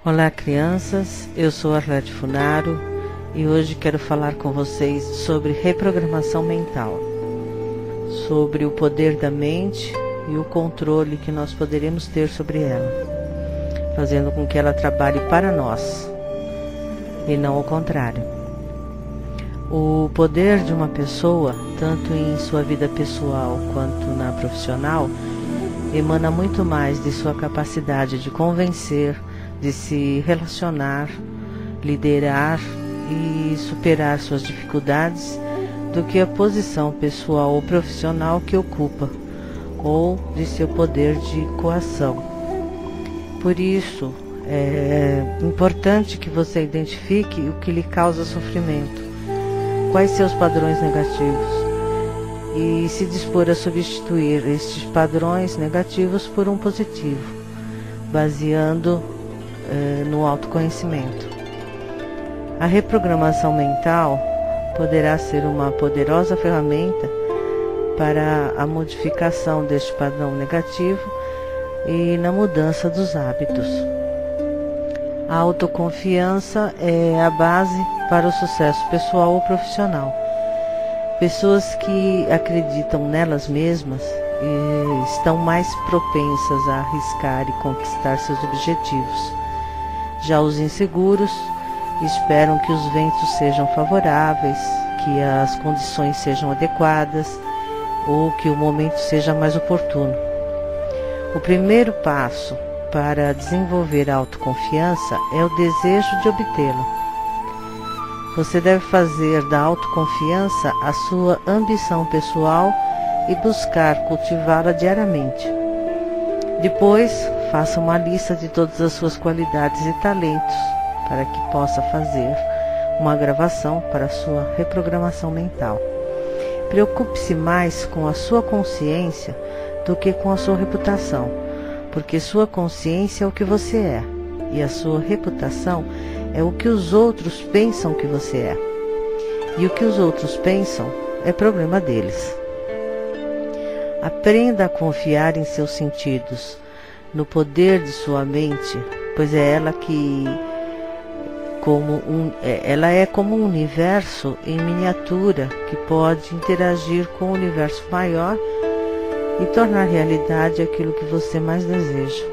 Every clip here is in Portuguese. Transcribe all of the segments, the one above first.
Olá, crianças, eu sou Arlete Funaro e hoje quero falar com vocês sobre reprogramação mental, sobre o poder da mente e o controle que nós poderemos ter sobre ela, fazendo com que ela trabalhe para nós e não o contrário. O poder de uma pessoa, tanto em sua vida pessoal quanto na profissional, emana muito mais de sua capacidade de convencer, de se relacionar, liderar e superar suas dificuldades do que a posição pessoal ou profissional que ocupa, ou de seu poder de coação. Por isso, é importante que você identifique o que lhe causa sofrimento, quais seus padrões negativos, e se dispor a substituir estes padrões negativos por um positivo, baseando no autoconhecimento. A reprogramação mental poderá ser uma poderosa ferramenta para a modificação deste padrão negativo e na mudança dos hábitos. A autoconfiança é a base para o sucesso pessoal ou profissional. Pessoas que acreditam nelas mesmas estão mais propensas a arriscar e conquistar seus objetivos. Já os inseguros esperam que os ventos sejam favoráveis, que as condições sejam adequadas ou que o momento seja mais oportuno. O primeiro passo para desenvolver a autoconfiança é o desejo de obtê-la. Você deve fazer da autoconfiança a sua ambição pessoal e buscar cultivá-la diariamente. Depois, faça uma lista de todas as suas qualidades e talentos para que possa fazer uma gravação para a sua reprogramação mental. Preocupe-se mais com a sua consciência do que com a sua reputação, porque sua consciência é o que você é e a sua reputação é o que os outros pensam que você é. E o que os outros pensam é problema deles. Aprenda a confiar em seus sentidos, no poder de sua mente, pois é ela que ela é como um universo em miniatura que pode interagir com o universo maior e tornar realidade aquilo que você mais deseja.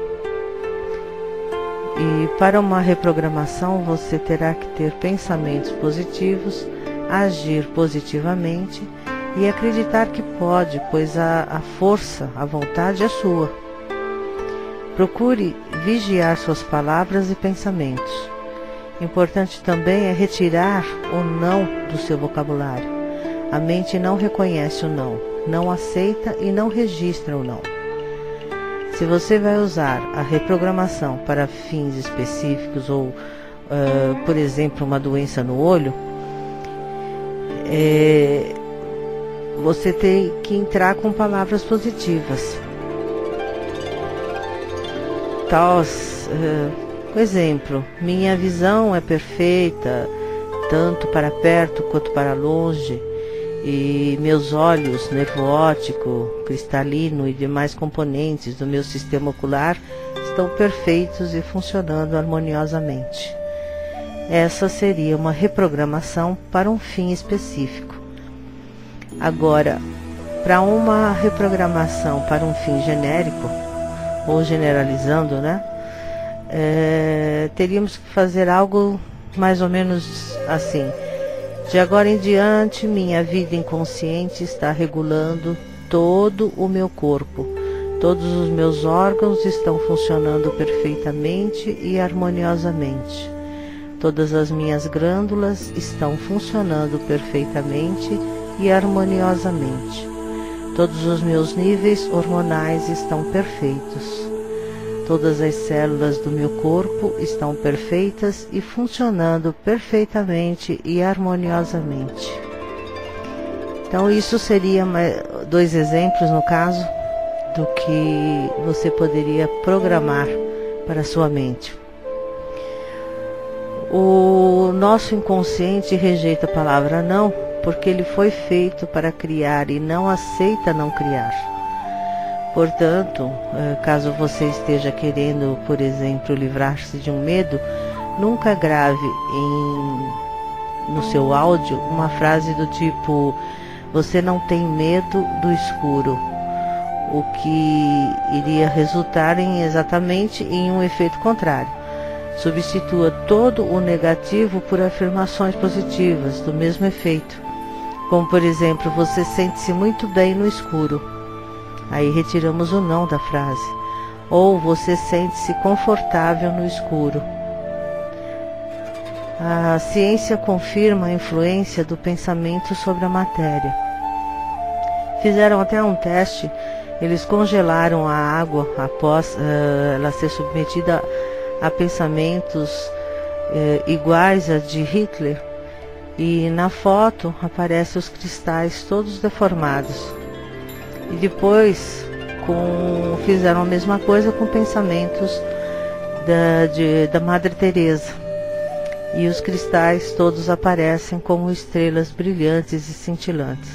E para uma reprogramação você terá que ter pensamentos positivos, agir positivamente e acreditar que pode, pois a força, a vontade é sua. Procure vigiar suas palavras e pensamentos. Importante também é retirar o não do seu vocabulário. A mente não reconhece o não, não aceita e não registra o não. Se você vai usar a reprogramação para fins específicos ou, por exemplo, uma doença no olho, você tem que entrar com palavras positivas. Por exemplo, minha visão é perfeita, tanto para perto quanto para longe, e meus olhos, nervo óptico, cristalino e demais componentes do meu sistema ocular estão perfeitos e funcionando harmoniosamente. Essa seria uma reprogramação para um fim específico. Agora, para uma reprogramação para um fim genérico, ou generalizando, teríamos que fazer algo mais ou menos assim: de agora em diante, minha vida inconsciente está regulando todo o meu corpo. Todos os meus órgãos estão funcionando perfeitamente e harmoniosamente. Todas as minhas glândulas estão funcionando perfeitamente e harmoniosamente. Todos os meus níveis hormonais estão perfeitos. Todas as células do meu corpo estão perfeitas e funcionando perfeitamente e harmoniosamente. Então, isso seria dois exemplos, no caso, do que você poderia programar para a sua mente. O nosso inconsciente rejeita a palavra não, porque ele foi feito para criar e não aceita não criar. Portanto, caso você esteja querendo, por exemplo, livrar-se de um medo, nunca grave no seu áudio uma frase do tipo: você não tem medo do escuro, o que iria resultar exatamente em um efeito contrário. Substitua todo o negativo por afirmações positivas do mesmo efeito, como por exemplo: você sente-se muito bem no escuro. Aí retiramos o não da frase. Ou você sente-se confortável no escuro. A ciência confirma a influência do pensamento sobre a matéria. Fizeram até um teste. Eles congelaram a água após ela ser submetida a pensamentos iguais a de Hitler. E na foto aparecem os cristais todos deformados. E depois fizeram a mesma coisa com pensamentos da Madre Teresa. E os cristais todos aparecem como estrelas brilhantes e cintilantes.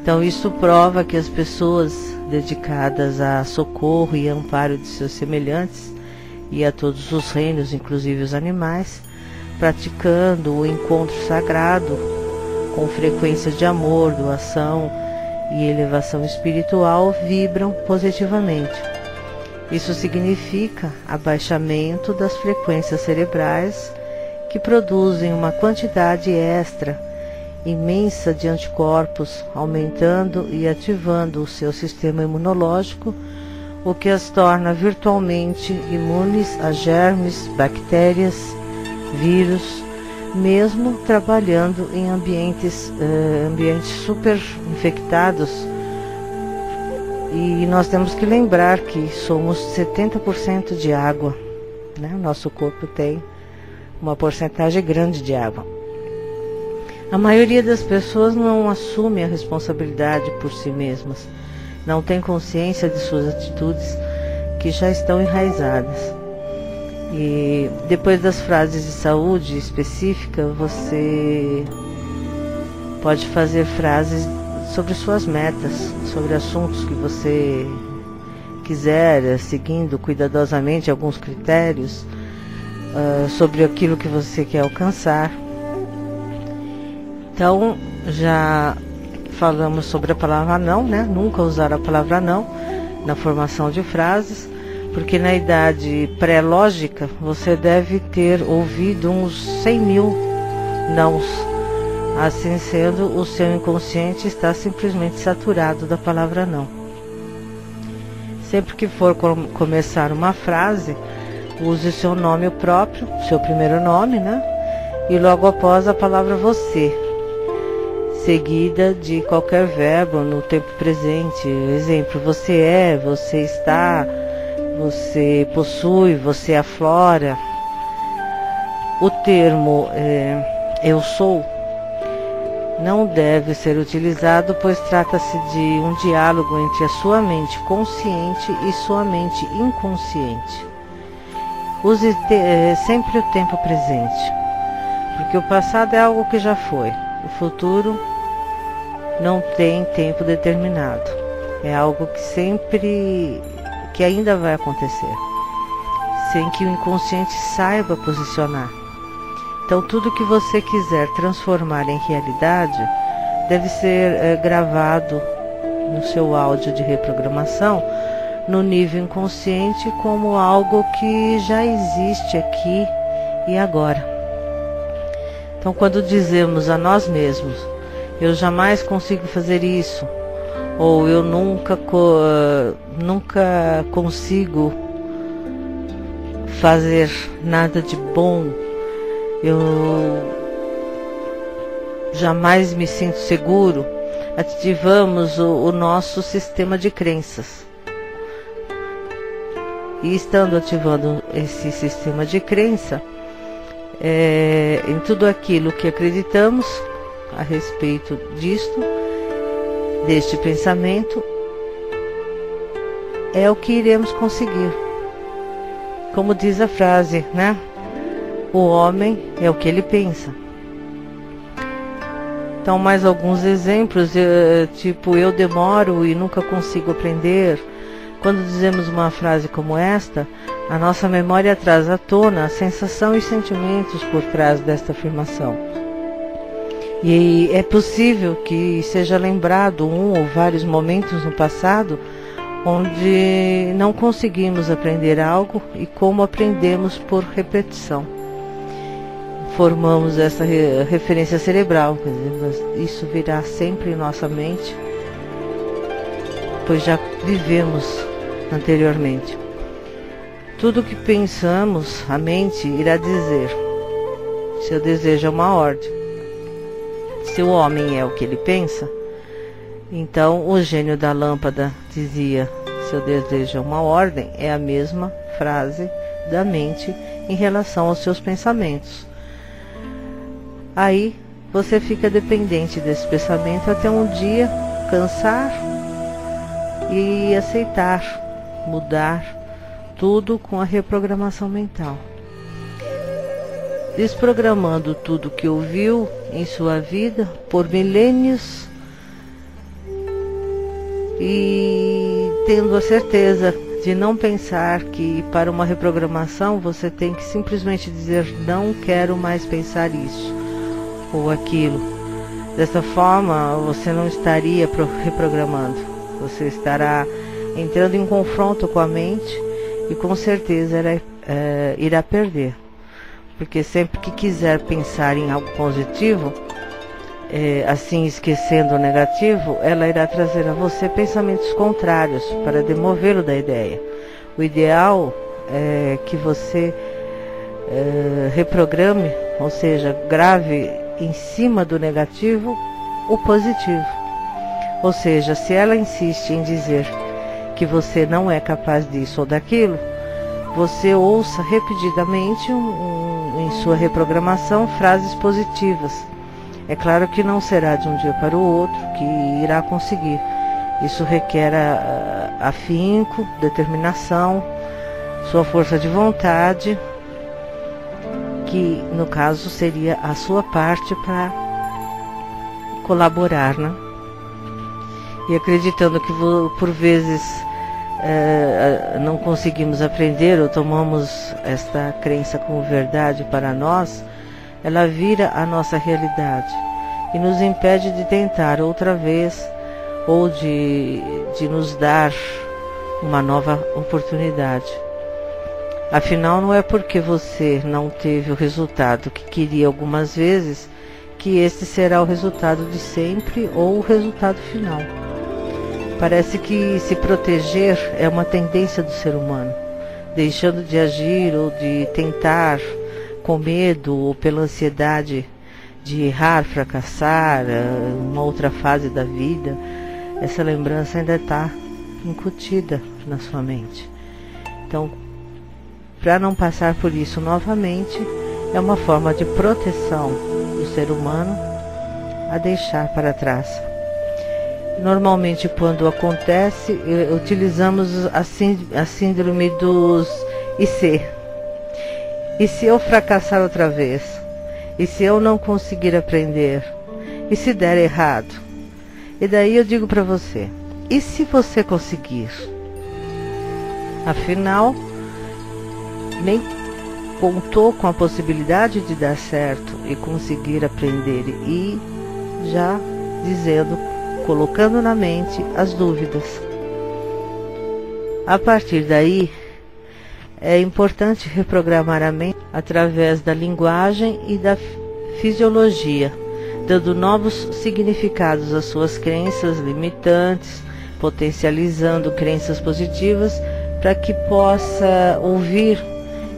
Então isso prova que as pessoas dedicadas a socorro e amparo de seus semelhantes e a todos os reinos, inclusive os animais, praticando o encontro sagrado com frequências de amor, doação e elevação espiritual, vibram positivamente. Isso significa abaixamento das frequências cerebrais, que produzem uma quantidade extra imensa de anticorpos, aumentando e ativando o seu sistema imunológico, o que as torna virtualmente imunes a germes, bactérias, vírus, mesmo trabalhando em ambientes super infectados. E nós temos que lembrar que somos 70% de água, né? O nosso corpo tem uma porcentagem grande de água. A maioria das pessoas não assume a responsabilidade por si mesmas, não tem consciência de suas atitudes que já estão enraizadas. E depois das frases de saúde específica, você pode fazer frases sobre suas metas, sobre assuntos que você quiser, seguindo cuidadosamente alguns critérios, sobre aquilo que você quer alcançar. Então, já falamos sobre a palavra não, né? Nunca usar a palavra não na formação de frases, porque na idade pré-lógica você deve ter ouvido uns 100 mil nãos. Assim sendo, o seu inconsciente está simplesmente saturado da palavra não. Sempre que for começar uma frase, use seu nome próprio, seu primeiro nome, né? E logo após a palavra você, seguida de qualquer verbo no tempo presente. Exemplo: você é, você está, você possui, você aflora. O termo eu sou não deve ser utilizado, pois trata-se de um diálogo entre a sua mente consciente e sua mente inconsciente. Use sempre o tempo presente, porque o passado é algo que já foi. O futuro não tem tempo determinado. É algo que ainda vai acontecer, sem que o inconsciente saiba posicionar. Então, tudo que você quiser transformar em realidade deve ser gravado no seu áudio de reprogramação no nível inconsciente como algo que já existe aqui e agora. Então, quando dizemos a nós mesmos: eu jamais consigo fazer isso, ou eu nunca consigo fazer nada de bom, eu jamais me sinto seguro, ativamos o nosso sistema de crenças. E estando ativando esse sistema de crença, em tudo aquilo que acreditamos a respeito deste pensamento, é o que iremos conseguir. Como diz a frase, né? O homem é o que ele pensa. Então, mais alguns exemplos, tipo, eu demoro e nunca consigo aprender. Quando dizemos uma frase como esta, a nossa memória traz à tona a sensação e sentimentos por trás desta afirmação. E é possível que seja lembrado um ou vários momentos no passado onde não conseguimos aprender algo e como aprendemos por repetição. Formamos essa referência cerebral, quer dizer, isso virá sempre em nossa mente, pois já vivemos anteriormente. Tudo que pensamos, a mente irá dizer. Seu desejo é uma ordem. Se o homem é o que ele pensa, então o gênio da lâmpada dizia: seu desejo é uma ordem, é a mesma frase da mente em relação aos seus pensamentos. Aí você fica dependente desse pensamento até um dia cansar e aceitar, mudar tudo com a reprogramação mental. Desprogramando tudo que ouviu em sua vida por milênios e tendo a certeza de não pensar que para uma reprogramação você tem que simplesmente dizer: não quero mais pensar isso ou aquilo. Dessa forma você não estaria reprogramando, você estará entrando em confronto com a mente e com certeza irá perder. Porque sempre que quiser pensar em algo positivo, assim esquecendo o negativo, ela irá trazer a você pensamentos contrários para demovê-lo da ideia. O ideal é que você reprograme, ou seja, grave em cima do negativo o positivo. Ou seja, se ela insiste em dizer que você não é capaz disso ou daquilo, você ouça repetidamente em sua reprogramação frases positivas. É claro que não será de um dia para o outro que irá conseguir. Isso requer afinco, determinação, sua força de vontade, que no caso seria a sua parte para colaborar, né? E acreditando que por vezes não conseguimos aprender ou tomamos esta crença como verdade para nós, ela vira a nossa realidade e nos impede de tentar outra vez ou de nos dar uma nova oportunidade. Afinal, não é porque você não teve o resultado que queria algumas vezes que este será o resultado de sempre ou o resultado final. Parece que se proteger é uma tendência do ser humano, deixando de agir ou de tentar com medo ou pela ansiedade de errar, fracassar, uma outra fase da vida. Essa lembrança ainda está incutida na sua mente. Então, para não passar por isso novamente, é uma forma de proteção do ser humano a deixar para trás. Normalmente, quando acontece, utilizamos a síndrome dos e se? E se eu fracassar outra vez? E se eu não conseguir aprender? E se der errado? E daí eu digo para você: e se você conseguir? Afinal, nem contou com a possibilidade de dar certo e conseguir aprender, e já dizendo, colocando na mente as dúvidas. A partir daí, é importante reprogramar a mente através da linguagem e da fisiologia, dando novos significados às suas crenças limitantes, potencializando crenças positivas para que possa ouvir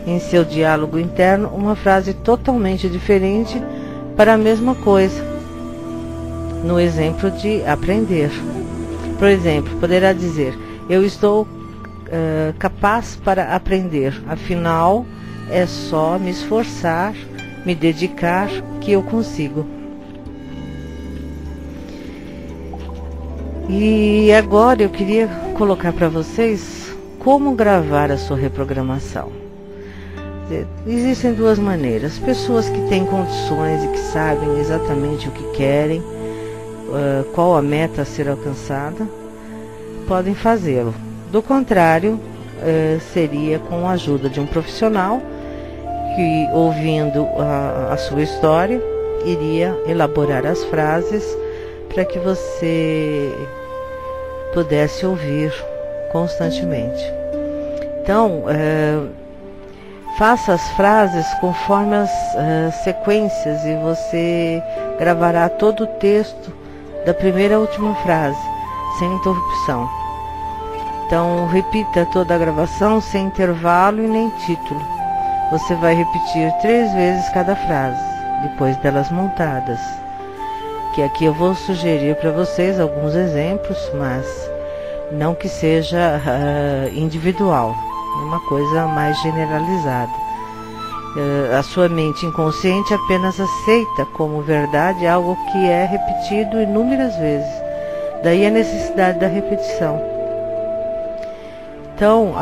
em seu diálogo interno uma frase totalmente diferente para a mesma coisa. No exemplo de aprender, por exemplo, poderá dizer: eu estou capaz para aprender, afinal é só me esforçar, me dedicar que eu consigo. E agora eu queria colocar para vocês como gravar a sua reprogramação. Existem duas maneiras: pessoas que têm condições e que sabem exatamente o que querem qual a meta a ser alcançada, podem fazê-lo. Do contrário, seria com a ajuda de um profissional que, ouvindo a sua história, iria elaborar as frases para que você pudesse ouvir constantemente. Então, faça as frases conforme as sequências e você gravará todo o texto da primeira à última frase, sem interrupção. Então, repita toda a gravação sem intervalo e nem título. Você vai repetir 3 vezes cada frase, depois delas montadas. Que aqui eu vou sugerir para vocês alguns exemplos, mas não que seja individual, é uma coisa mais generalizada. A sua mente inconsciente apenas aceita como verdade algo que é repetido inúmeras vezes. Daí a necessidade da repetição. Então,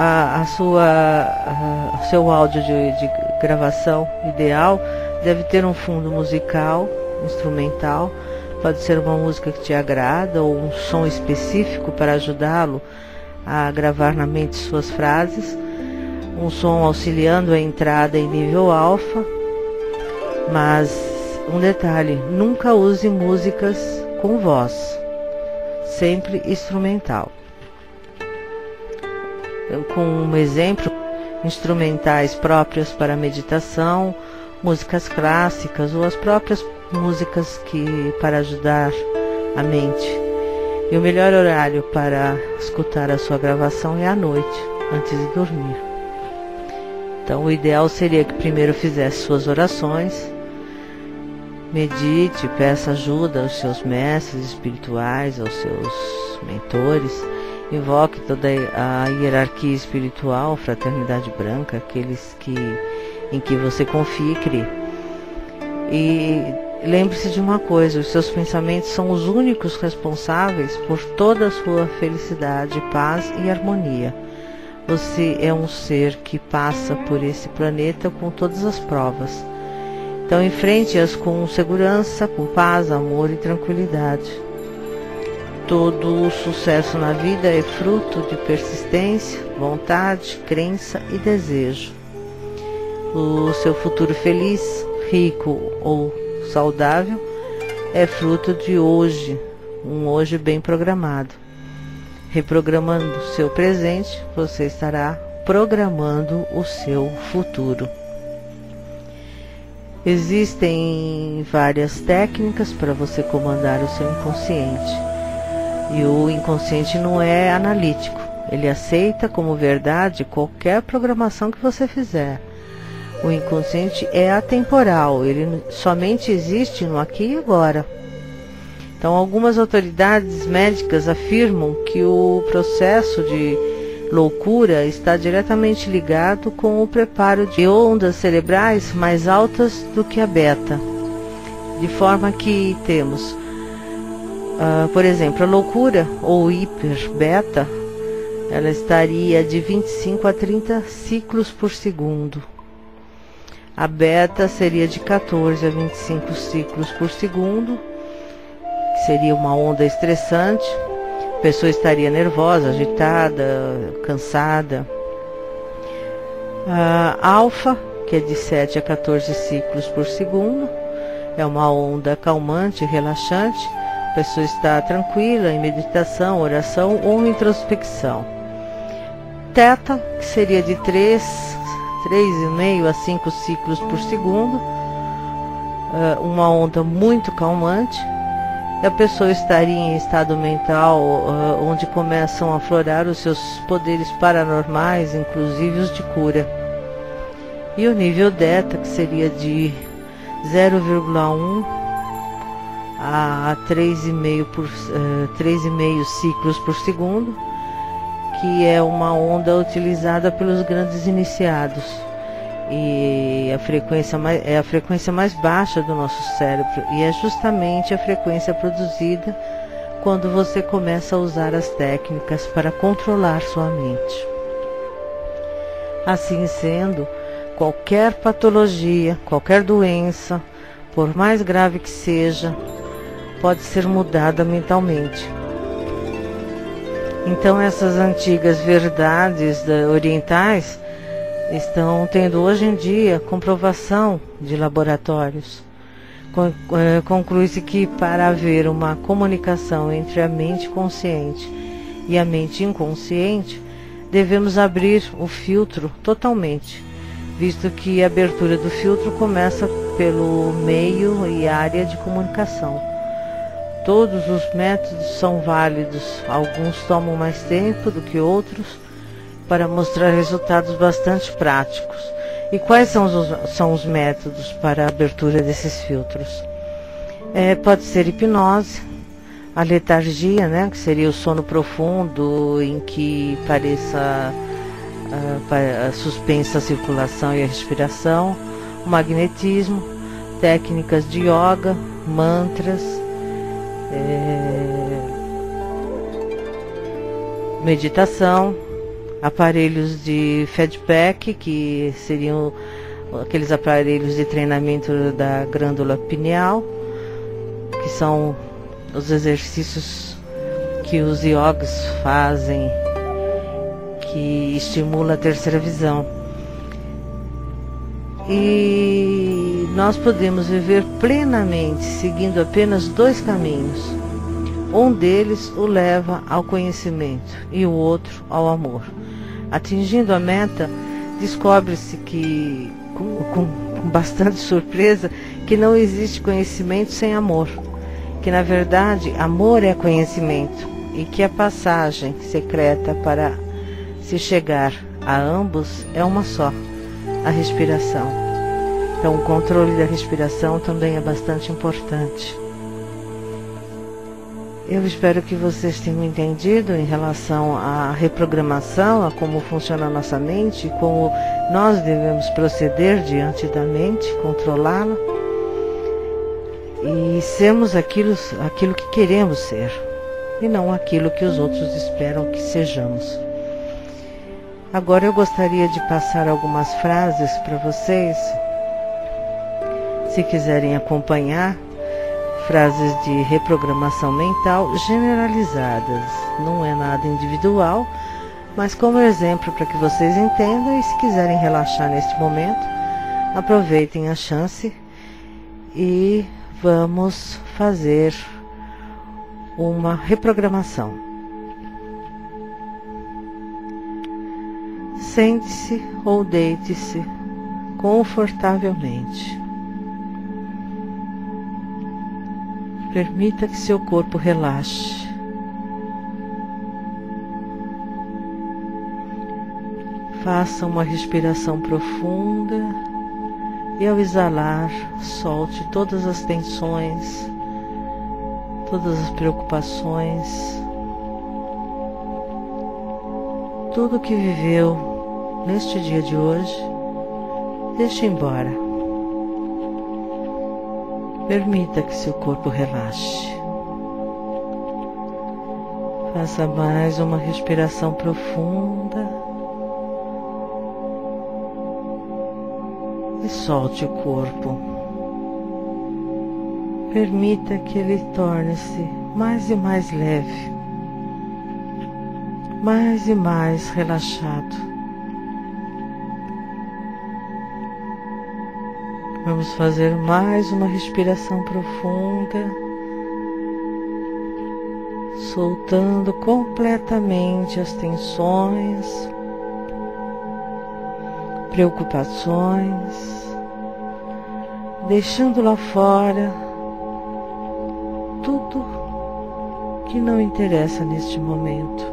o seu áudio de gravação ideal deve ter um fundo musical, instrumental. Pode ser uma música que te agrada ou um som específico para ajudá-lo a gravar na mente suas frases. Um som auxiliando a entrada em nível alfa. Mas, um detalhe, nunca use músicas com voz. Sempre instrumental. Com um exemplo, instrumentais próprias para meditação, músicas clássicas ou as próprias músicas para ajudar a mente. E o melhor horário para escutar a sua gravação é à noite, antes de dormir. Então, o ideal seria que primeiro fizesse suas orações, medite, peça ajuda aos seus mestres espirituais, aos seus mentores, invoque toda a hierarquia espiritual, fraternidade branca, aqueles em que você confia e crê. E lembre-se de uma coisa, os seus pensamentos são os únicos responsáveis por toda a sua felicidade, paz e harmonia. Você é um ser que passa por esse planeta com todas as provas. Então enfrente-as com segurança, com paz, amor e tranquilidade. Todo o sucesso na vida é fruto de persistência, vontade, crença e desejo. O seu futuro feliz, rico ou saudável é fruto de hoje, um hoje bem programado. Reprogramando o seu presente, você estará programando o seu futuro. Existem várias técnicas para você comandar o seu inconsciente. E o inconsciente não é analítico. Ele aceita como verdade qualquer programação que você fizer. O inconsciente é atemporal. Ele somente existe no aqui e agora. Então, algumas autoridades médicas afirmam que o processo de loucura está diretamente ligado com o preparo de ondas cerebrais mais altas do que a beta. De forma que temos, por exemplo, a loucura ou hiper-beta, ela estaria de 25 a 30 ciclos por segundo. A beta seria de 14 a 25 ciclos por segundo, que seria uma onda estressante. A pessoa estaria nervosa, agitada, cansada. A alfa, que é de 7 a 14 ciclos por segundo, é uma onda calmante e relaxante. A pessoa está tranquila em meditação, oração ou introspecção. Teta, que seria de 3,5 a 5 ciclos por segundo, uma onda muito calmante. A pessoa estaria em estado mental onde começam a aflorar os seus poderes paranormais, inclusive os de cura. E o nível Delta, que seria de 0,1 a 3,5 ciclos por segundo, que é uma onda utilizada pelos grandes iniciados. E é a frequência mais baixa do nosso cérebro, e é justamente a frequência produzida quando você começa a usar as técnicas para controlar sua mente. Assim sendo, qualquer patologia, qualquer doença, por mais grave que seja, pode ser mudada mentalmente. Então essas antigas verdades orientais estão tendo hoje em dia comprovação de laboratórios. Conclui-se que para haver uma comunicação entre a mente consciente e a mente inconsciente, devemos abrir o filtro totalmente, visto que a abertura do filtro começa pelo meio e área de comunicação. Todos os métodos são válidos, alguns tomam mais tempo do que outros para mostrar resultados bastante práticos. E quais são os métodos para a abertura desses filtros? Pode ser hipnose, a letargia, né, que seria o sono profundo em que pareça suspensa a circulação e a respiração, o magnetismo, técnicas de yoga, mantras, meditação, aparelhos de feedback, que seriam aqueles aparelhos de treinamento da glândula pineal, que são os exercícios que os yogis fazem, que estimula a terceira visão. E nós podemos viver plenamente seguindo apenas dois caminhos. Um deles o leva ao conhecimento e o outro ao amor. Atingindo a meta, descobre-se que, com bastante surpresa, que não existe conhecimento sem amor, que na verdade amor é conhecimento e que a passagem secreta para se chegar a ambos é uma só, a respiração. Então o controle da respiração também é bastante importante. Eu espero que vocês tenham entendido em relação à reprogramação, a como funciona a nossa mente, como nós devemos proceder diante da mente, controlá-la e sermos aquilo que queremos ser e não aquilo que os outros esperam que sejamos. Agora eu gostaria de passar algumas frases para vocês, se quiserem acompanhar. Frases de reprogramação mental generalizadas, não é nada individual, mas como exemplo para que vocês entendam, e se quiserem relaxar neste momento, aproveitem a chance e vamos fazer uma reprogramação. Sente-se ou deite-se confortavelmente. Permita que seu corpo relaxe. Faça uma respiração profunda e ao exalar, solte todas as tensões, todas as preocupações, tudo que viveu neste dia de hoje, deixe embora. Permita que seu corpo relaxe. Faça mais uma respiração profunda e solte o corpo. Permita que ele torne-se mais e mais leve, mais e mais relaxado. Vamos fazer mais uma respiração profunda, soltando completamente as tensões, preocupações, deixando lá fora tudo que não interessa neste momento.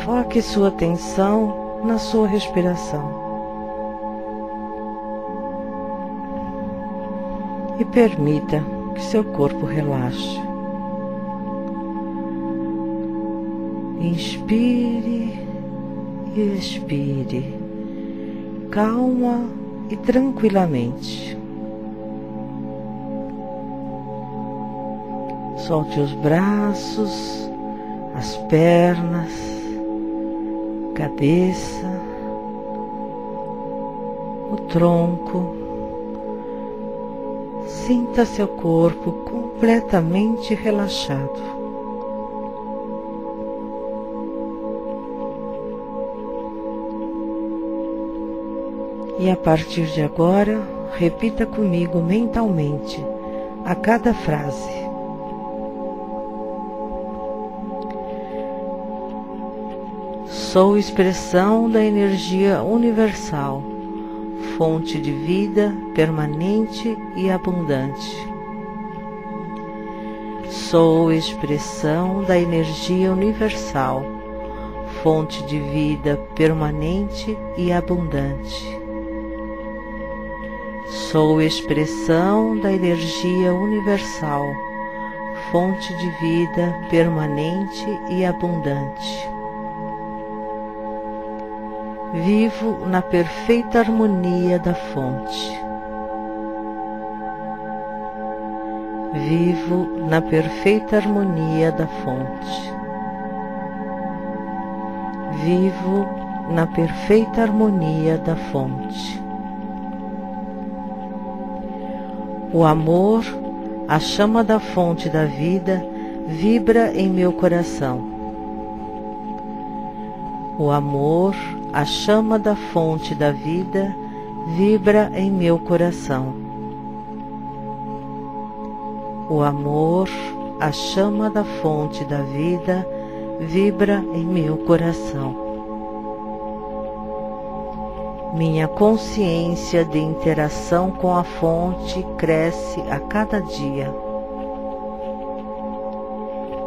Foque sua atenção na sua respiração. E permita que seu corpo relaxe. Inspire e expire, calma e tranquilamente. Solte os braços, as pernas, cabeça, o tronco. sinta seu corpo completamente relaxado. E a partir de agora, repita comigo mentalmente a cada frase. Sou expressão da energia universal, fonte de vida permanente e abundante. Sou expressão da energia universal, fonte de vida permanente e abundante. Sou expressão da energia universal, fonte de vida permanente e abundante. Vivo na perfeita harmonia da fonte. Vivo na perfeita harmonia da fonte. Vivo na perfeita harmonia da fonte. O amor, a chama da fonte da vida, vibra em meu coração. O amor, a chama da fonte da vida, vibra em meu coração. O amor, a chama da fonte da vida, vibra em meu coração. Minha consciência de interação com a fonte cresce a cada dia.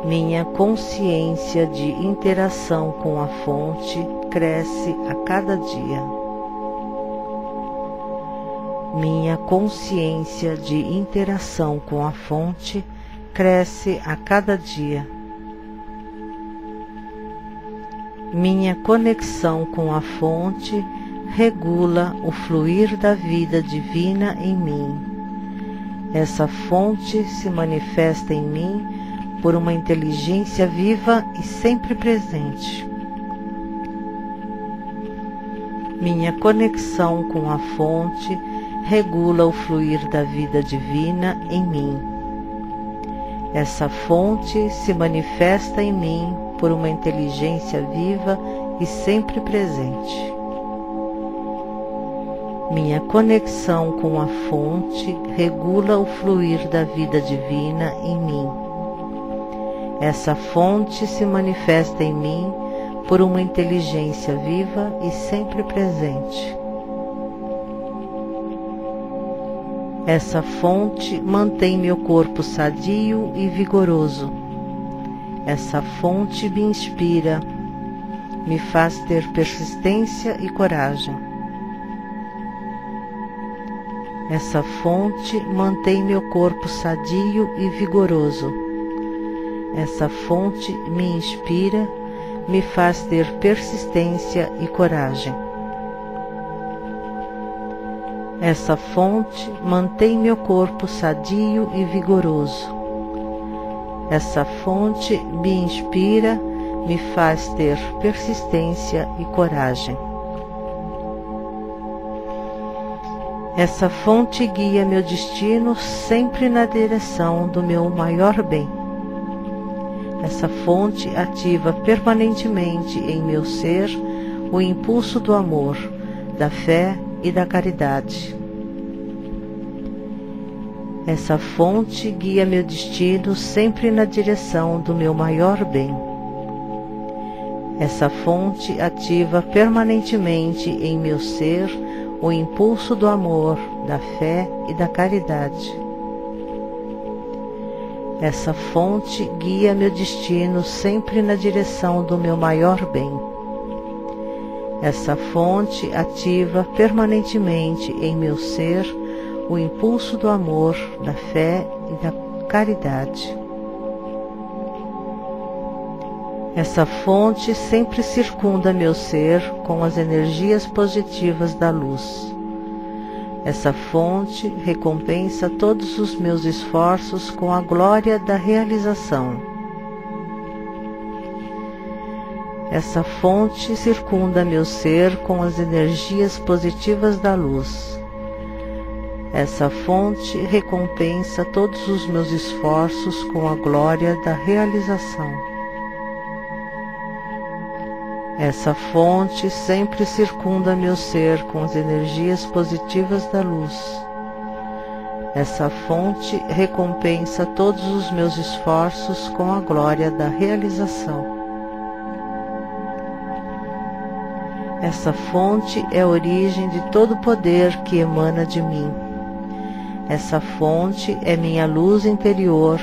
Minha consciência de interação com a fonte cresce a cada dia. Minha consciência de interação com a fonte cresce a cada dia. Minha conexão com a fonte regula o fluir da vida divina em mim. Essa fonte se manifesta em mim por uma inteligência viva e sempre presente. Minha conexão com a fonte regula o fluir da vida divina em mim. Essa fonte se manifesta em mim por uma inteligência viva e sempre presente. Minha conexão com a fonte regula o fluir da vida divina em mim. Essa fonte se manifesta em mim por uma inteligência viva e sempre presente. Essa fonte mantém meu corpo sadio e vigoroso. Essa fonte me inspira, me faz ter persistência e coragem. Essa fonte mantém meu corpo sadio e vigoroso. Essa fonte me inspira, me faz ter persistência e coragem. Essa fonte mantém meu corpo sadio e vigoroso. Essa fonte me inspira, me faz ter persistência e coragem. Essa fonte guia meu destino sempre na direção do meu maior bem. Essa fonte ativa permanentemente em meu ser o impulso do amor, da fé e da caridade. Essa fonte guia meu destino sempre na direção do meu maior bem. Essa fonte ativa permanentemente em meu ser o impulso do amor, da fé e da caridade. Essa fonte guia meu destino sempre na direção do meu maior bem. Essa fonte ativa permanentemente em meu ser o impulso do amor, da fé e da caridade. Essa fonte sempre circunda meu ser com as energias positivas da luz. Essa fonte recompensa todos os meus esforços com a glória da realização. Essa fonte circunda meu ser com as energias positivas da luz. Essa fonte recompensa todos os meus esforços com a glória da realização. Essa fonte sempre circunda meu ser com as energias positivas da luz. Essa fonte recompensa todos os meus esforços com a glória da realização. Essa fonte é a origem de todo poder que emana de mim. Essa fonte é minha luz interior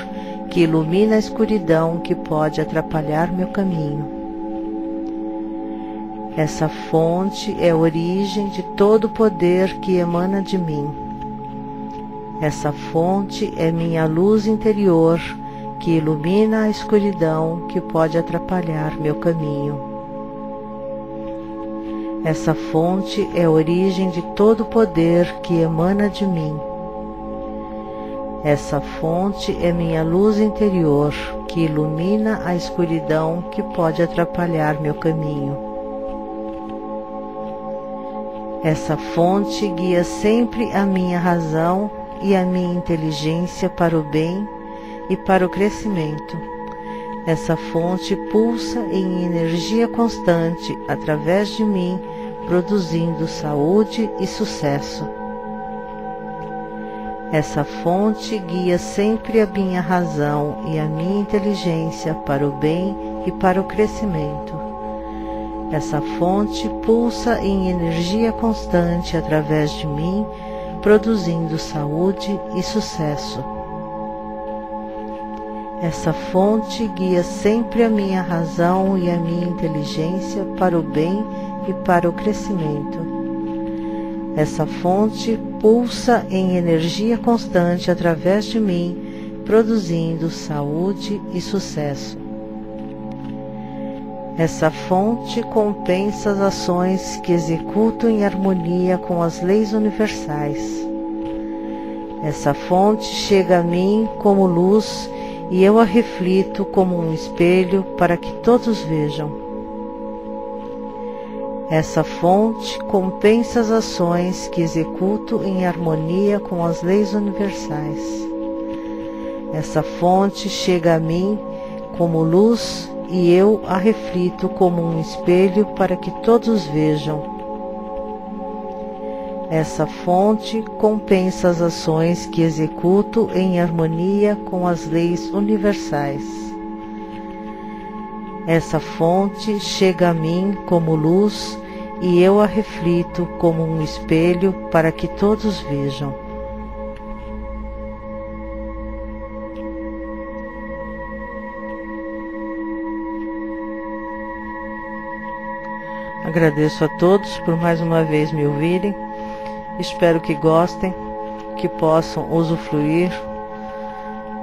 que ilumina a escuridão que pode atrapalhar meu caminho. Essa fonte é a origem de todo poder que emana de mim. Essa fonte é minha luz interior que ilumina a escuridão que pode atrapalhar meu caminho. Essa fonte é a origem de todo poder que emana de mim. Essa fonte é minha luz interior que ilumina a escuridão que pode atrapalhar meu caminho. Essa fonte guia sempre a minha razão e a minha inteligência para o bem e para o crescimento. Essa fonte pulsa em energia constante através de mim, produzindo saúde e sucesso. Essa fonte guia sempre a minha razão e a minha inteligência para o bem e para o crescimento. Essa fonte pulsa em energia constante através de mim, produzindo saúde e sucesso. Essa fonte guia sempre a minha razão e a minha inteligência para o bem e para o crescimento. Essa fonte pulsa em energia constante através de mim, produzindo saúde e sucesso. Essa fonte compensa as ações que executo em harmonia com as leis universais. Essa fonte chega a mim como luz e eu a reflito como um espelho para que todos vejam. Essa fonte compensa as ações que executo em harmonia com as leis universais. Essa fonte chega a mim como luz e eu a reflito como um espelho para que todos vejam. Essa fonte compensa as ações que executo em harmonia com as leis universais. Essa fonte chega a mim como luz e eu a reflito como um espelho para que todos vejam. Agradeço a todos por mais uma vez me ouvirem. Espero que gostem, que possam usufruir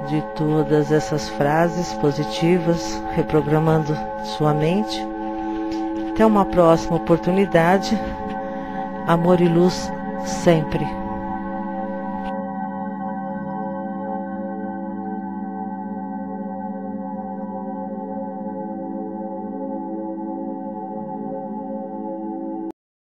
de todas essas frases positivas, reprogramando sua mente. Até uma próxima oportunidade. Amor e luz sempre.